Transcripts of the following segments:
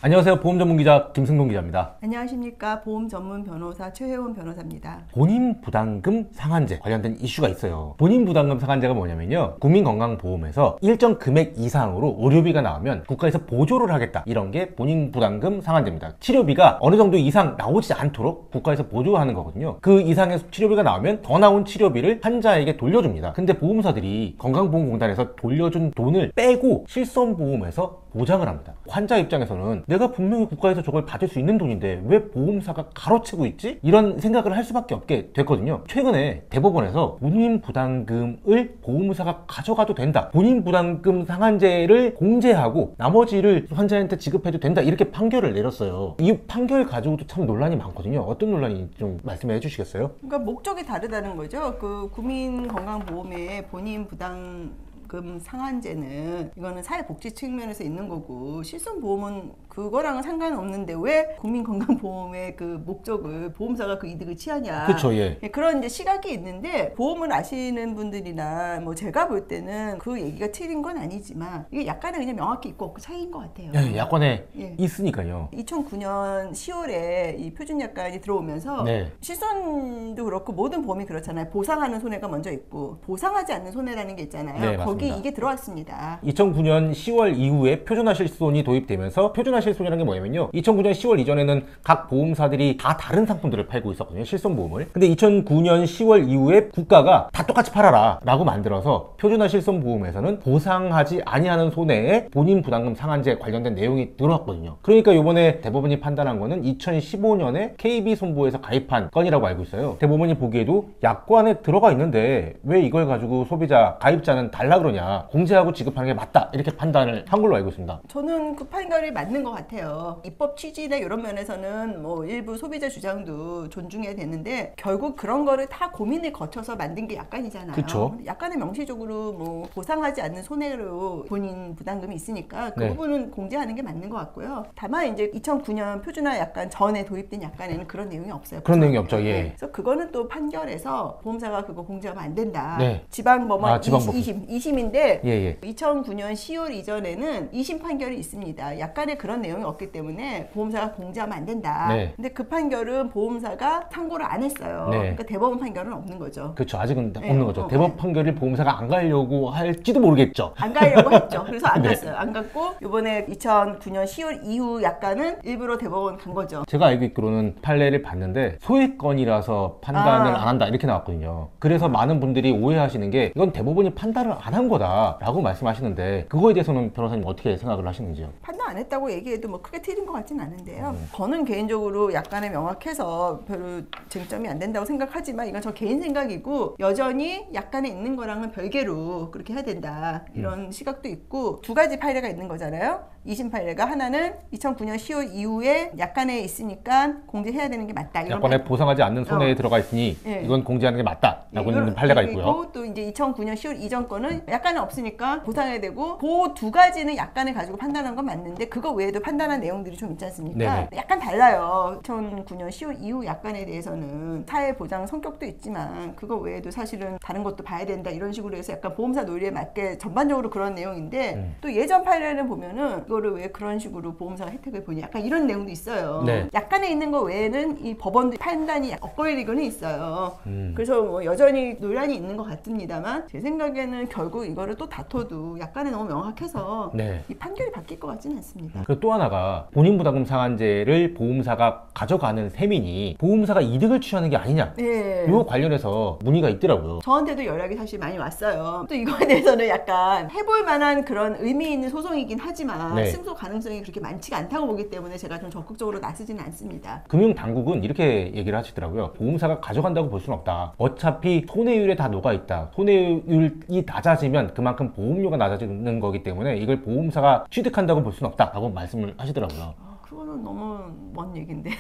안녕하세요. 보험 전문 기자 김승동 기자입니다. 안녕하십니까. 보험 전문 변호사 최혜원 변호사입니다. 본인 부담금 상한제 관련된 이슈가 있어요. 본인 부담금 상한제가 뭐냐면요, 국민건강보험에서 일정 금액 이상으로 의료비가 나오면 국가에서 보조를 하겠다, 이런 게 본인 부담금 상한제입니다. 치료비가 어느 정도 이상 나오지 않도록 국가에서 보조하는 거거든요. 그 이상의 치료비가 나오면 더 나온 치료비를 환자에게 돌려줍니다. 근데 보험사들이 건강보험공단에서 돌려준 돈을 빼고 실손보험에서 보장을 합니다. 환자 입장에서는 내가 분명히 국가에서 저걸 받을 수 있는 돈인데 왜 보험사가 가로채고 있지? 이런 생각을 할 수밖에 없게 됐거든요. 최근에 대법원에서 본인 부담금을 보험사가 가져가도 된다, 본인 부담금 상한제를 공제하고 나머지를 환자한테 지급해도 된다, 이렇게 판결을 내렸어요. 이 판결 가지고도 참 논란이 많거든요. 어떤 논란이 좀 말씀해 주시겠어요? 그러니까 목적이 다르다는 거죠. 그 국민건강보험의 본인 부담금 상한제는 이거는 사회복지 측면에서 있는 거고, 실손보험은 그거랑은 상관없는데 왜 국민건강보험의 그 목적을 보험사가 그 이득을 취하냐. 그렇죠, 예. 그런 이제 시각이 있는데, 보험을 아시는 분들이나 뭐 제가 볼 때는 그 얘기가 틀린 건 아니지만 이게 약간은 그냥 명확히 있고 없고 차이인 것 같아요. 예, 약관에 있으니까요. 2009년 10월에 이 표준약관이 들어오면서 네. 실손도 그렇고 모든 보험이 그렇잖아요. 보상하는 손해가 먼저 있고 보상하지 않는 손해라는 게 있잖아요. 네, 거기 맞습니다. 이게 들어왔습니다. 2009년 10월 이후에 표준화 실손이 도입되면서, 표준화 실손이라는 게 뭐냐면요, 2009년 10월 이전에는 각 보험사들이 다 다른 상품들을 팔고 있었거든요, 실손보험을. 근데 2009년 10월 이후에 국가가 다 똑같이 팔아라 라고 만들어서 표준화 실손보험에서는 보상하지 아니하는 손해에 본인 부담금 상한제 관련된 내용이 들어왔거든요. 그러니까 이번에 대법원이 판단한 거는 2015년에 KB손보에서 가입한 건이라고 알고 있어요. 대법원이 보기에도 약관에 들어가 있는데 왜 이걸 가지고 소비자, 가입자는 달라 그러냐, 공제하고 지급하는 게 맞다, 이렇게 판단을 한 걸로 알고 있습니다. 저는 그 판결이 맞는 것 같아요. 입법 취지나 이런 면에서는 뭐 일부 소비자 주장도 존중해야 되는데, 결국 그런 거를 다 고민을 거쳐서 만든 게 약관이잖아요. 그쵸. 약관에 명시적으로 뭐 보상하지 않는 손해로 본인 부담금이 있으니까 그 네. 부분은 공제하는 게 맞는 것 같고요. 다만 이제 2009년 표준화 약관 전에 도입된 약관에는 그런 내용이 없어요. 그런 내용이 없죠. 예. 그래서 그거는 또 판결에서 보험사가 그거 공제하면 안 된다. 네. 지방법원 지방법원. 2심인데 예. 2009년 10월 이전에는 2심 판결이 있습니다. 약관에 그런 내용이 없기 때문에 보험사가 공제하면 안 된다. 네. 근데 그 판결은 보험사가 상고를 안 했어요. 네. 그러니까 대법원 판결은 없는 거죠. 그렇죠. 아직은 네, 없는 거죠. 대법 판결을 보험사가 안 가려고 할지도 모르겠죠. 안 가려고 했죠. 그래서 안 네. 갔어요. 안 갔고 이번에 2009년 10월 이후 약관은 일부러 대법원 간 거죠. 제가 알고 있기로는 판례를 봤는데 소액건이라서 판단을 안 한다, 이렇게 나왔거든요. 그래서 많은 분들이 오해하시는 게, 이건 대법원이 판단을 안 한 거다 라고 말씀하시는데, 그거에 대해서는 변호사님 어떻게 생각을 하시는지요? 판단 안 했다고 얘기해도 뭐 크게 틀린 것 같진 않은데요. 저는 개인적으로 약간의 명확해서 별로 쟁점이 안 된다고 생각하지만, 이건 저 개인 생각이고, 여전히 약간에 있는 거랑은 별개로 그렇게 해야 된다, 이런 시각도 있고, 두 가지 판례가 있는 거잖아요. 2심 판례가, 하나는 2009년 10월 이후에 약간에 있으니까 공제해야 되는 게 맞다, 이런 약관에 보상하지 않는 손해에 들어가 있으니 예. 이건 공제하는 게 맞다 라고 있는 판례가 있고요. 또 이제 2009년 10월 이전 거는 약간은 없으니까 보상해야 되고, 그 두 가지는 약간을 가지고 판단한 건 맞는데, 그거 외에도 판단한 내용들이 좀 있지 않습니까? 네네. 약간 달라요. 2009년 10월 이후 약간에 대해서는 사회보장 성격도 있지만 그거 외에도 사실은 다른 것도 봐야 된다, 이런 식으로 해서 약간 보험사 논리에 맞게 전반적으로 그런 내용인데, 또 예전 판례를 보면은 이거를 왜 그런 식으로 보험사가 혜택을 보냐, 약간 이런 내용도 있어요. 네. 약간에 있는 거 외에는 이 법원도 판단이 엇갈리고는 있어요. 그래서 뭐 여전히 논란이 있는 것 같습니다만, 제 생각에는 결국 이거를 또 다퉈도 약간에 너무 명확해서 네. 이 판결이 바뀔 것 같지는 않습니다. 그리고 또 하나가, 본인 부담금 상한제를 보험사가 가져가는 셈이니 보험사가 이득을 취하는 게 아니냐, 네. 이거 관련해서 문의가 있더라고요. 저한테도 연락이 사실 많이 왔어요. 또 이거에 대해서는 약간 해볼 만한 그런 의미 있는 소송이긴 하지만 네. 승소 가능성이 그렇게 많지가 않다고 보기 때문에 제가 좀 적극적으로 나서지는 않습니다. 금융당국은 이렇게 얘기를 하시더라고요. 보험사가 가져간다고 볼 수는 없다. 어차피 손해율에 다 녹아있다. 손해율이 낮아지면 그만큼 보험료가 낮아지는 거기 때문에 이걸 보험사가 취득한다고 볼 수는 없다 라고 말씀을 하시더라고요. 그거는 너무 먼 얘기인데.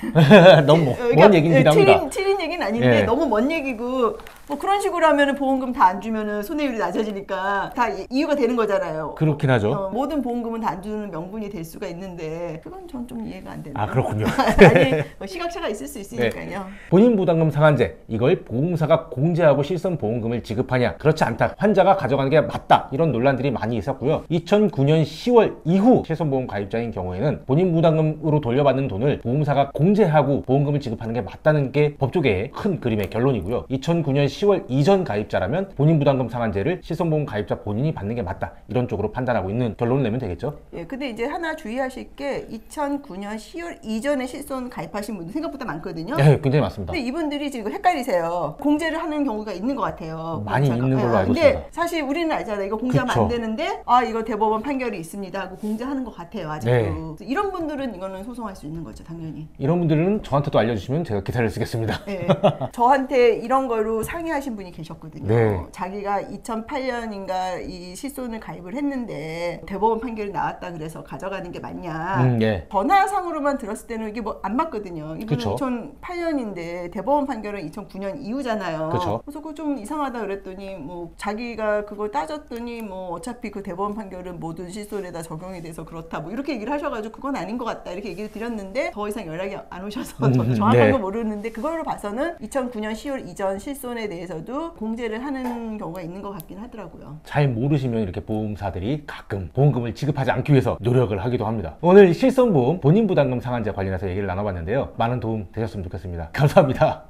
너무 먼 얘기긴 합니다. 틀린 얘기는 아닌데 예. 너무 먼 얘기고, 뭐 그런 식으로 하면은 보험금 다 안 주면은 손해율이 낮아지니까 다 이유가 되는 거잖아요. 그렇긴 하죠. 모든 보험금은 다 안 주는 명분이 될 수가 있는데 그건 전 좀 이해가 안 되네요. 아, 그렇군요. 아니 뭐 시각차가 있을 수 있으니까요. 본인 부담금 상한제, 이걸 보험사가 공제하고 실손 보험금을 지급하냐, 그렇지 않다, 환자가 가져가는 게 맞다, 이런 논란들이 많이 있었고요. 2009년 10월 이후 실손보험 가입자인 경우에는 본인 부담금으로 돌려받는 돈을 보험사가 공제하고 보험금을 지급하는 게 맞다는 게 법조계의 큰 그림의 결론이고요. 2009년 10월 이전 가입자라면 본인 부담금 상한제를 실손보험 가입자 본인이 받는 게 맞다, 이런 쪽으로 판단하고 있는 결론을 내면 되겠죠. 예, 근데 이제 하나 주의하실 게 2009년 10월 이전에 실손 가입하신 분들 생각보다 많거든요. 네, 굉장히 많습니다. 근데 이분들이 지금 헷갈리세요. 공제를 하는 경우가 있는 것 같아요. 많이 보험사가. 있는 걸로 알고 근데 있습니다. 사실 우리는 알잖아요. 이거 공제하면 그쵸. 안 되는데 아 이거 대법원 판결이 있습니다 하고 공제하는 것 같아요. 아직도. 네. 이런 분들은 이거는 소송할 수 있는 거죠. 당연히. 이런 분들은 저한테도 알려주시면 제가 기사를 쓰겠습니다. 네. 저한테 이런 거로 상의하신 분이 계셨거든요. 네. 자기가 2008년인가 이 실손을 가입을 했는데 대법원 판결이 나왔다 그래서 가져가는 게 맞냐. 예. 전화상으로만 들었을 때는 이게 뭐 안 맞거든요. 이분은 그쵸. 2008년인데 대법원 판결은 2009년 이후잖아요. 그쵸. 그래서 그거 좀 이상하다 그랬더니 뭐 자기가 그걸 따졌더니 뭐 어차피 그 대법원 판결은 모든 실손에다 적용이 돼서 그렇다 뭐 이렇게 얘기를 하셔가지고 그건 아닌 것 같다 이렇게 얘기를 드렸는데 더 이상 연락이 안 오셔서 저도 정확한 네. 건 모르는데 그걸로 봐서는 2009년 10월 이전 실손에 대해서도 공제를 하는 경우가 있는 것 같긴 하더라고요. 잘 모르시면 이렇게 보험사들이 가끔 보험금을 지급하지 않기 위해서 노력을 하기도 합니다. 오늘 실손보험 본인 부담금 상한제 관련해서 얘기를 나눠봤는데요. 많은 도움 되셨으면 좋겠습니다. 감사합니다.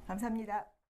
감사합니다.